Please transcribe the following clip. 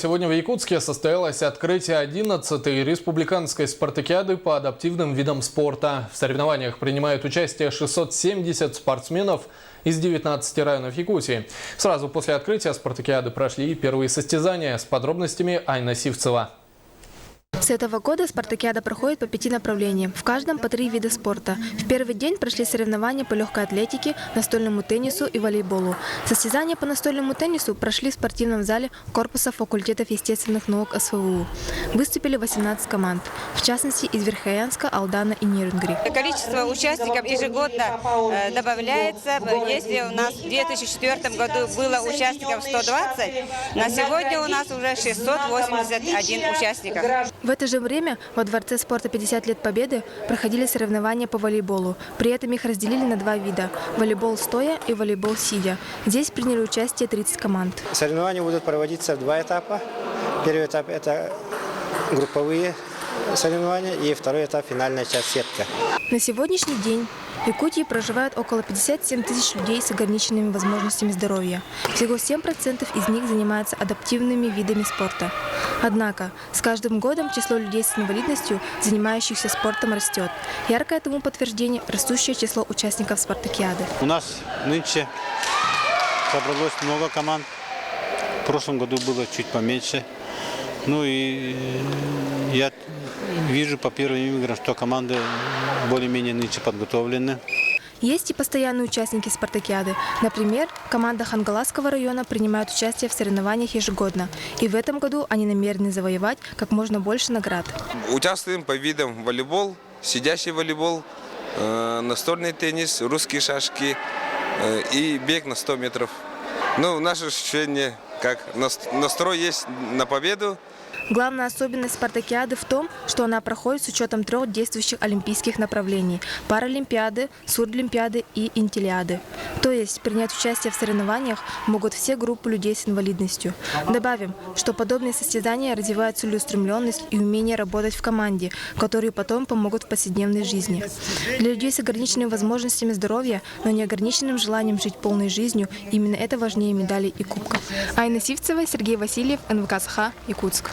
Сегодня в Якутске состоялось открытие 11-й республиканской спартакиады по адаптивным видам спорта. В соревнованиях принимают участие 670 спортсменов из 19 районов Якутии. Сразу после открытия спартакиады прошли первые состязания. С подробностями Айна Сивцева. С этого года спартакиада проходит по 5 направлениям, в каждом по 3 вида спорта. В первый день прошли соревнования по легкой атлетике, настольному теннису и волейболу. Состязания по настольному теннису прошли в спортивном зале корпуса факультетов естественных наук СВУ. Выступили 18 команд, в частности из Верхоянска, Алдана и Нерюнгри. Количество участников ежегодно добавляется. Если у нас в 2004 году было участников 120, на сегодня у нас уже 681 участников. В это же время во Дворце спорта 50 лет Победы проходили соревнования по волейболу. При этом их разделили на 2 вида – волейбол стоя и волейбол сидя. Здесь приняли участие 30 команд. Соревнования будут проводиться в 2 этапа. Первый этап – это групповые соревнования, и второй этап – финальная часть сетка. На сегодняшний день в Якутии проживает около 57 тысяч людей с ограниченными возможностями здоровья. Всего 7% из них занимаются адаптивными видами спорта. Однако с каждым годом число людей с инвалидностью, занимающихся спортом, растет. Яркое тому подтверждение – растущее число участников спартакиады. У нас нынче собралось много команд. В прошлом году было чуть поменьше. Ну и я вижу по первым играм, что команды более-менее нынче подготовлены. Есть и постоянные участники спартакиады. Например, команда Хангаласского района принимает участие в соревнованиях ежегодно. И в этом году они намерены завоевать как можно больше наград. Участвуем по видам волейбол, сидящий волейбол, настольный теннис, русские шашки и бег на 100 метров. Ну, наше ощущение, как настрой есть на победу. Главная особенность спартакиады в том, что она проходит с учетом 3 действующих олимпийских направлений – паралимпиады, сурдлимпиады и интеллиады. То есть принять участие в соревнованиях могут все группы людей с инвалидностью. Добавим, что подобные состязания развивают целеустремленность и умение работать в команде, которые потом помогут в повседневной жизни. Для людей с ограниченными возможностями здоровья, но неограниченным желанием жить полной жизнью, именно это важнее медалей и кубков. Айна Сивцева, Сергей Васильев, НВК СХ, Якутск.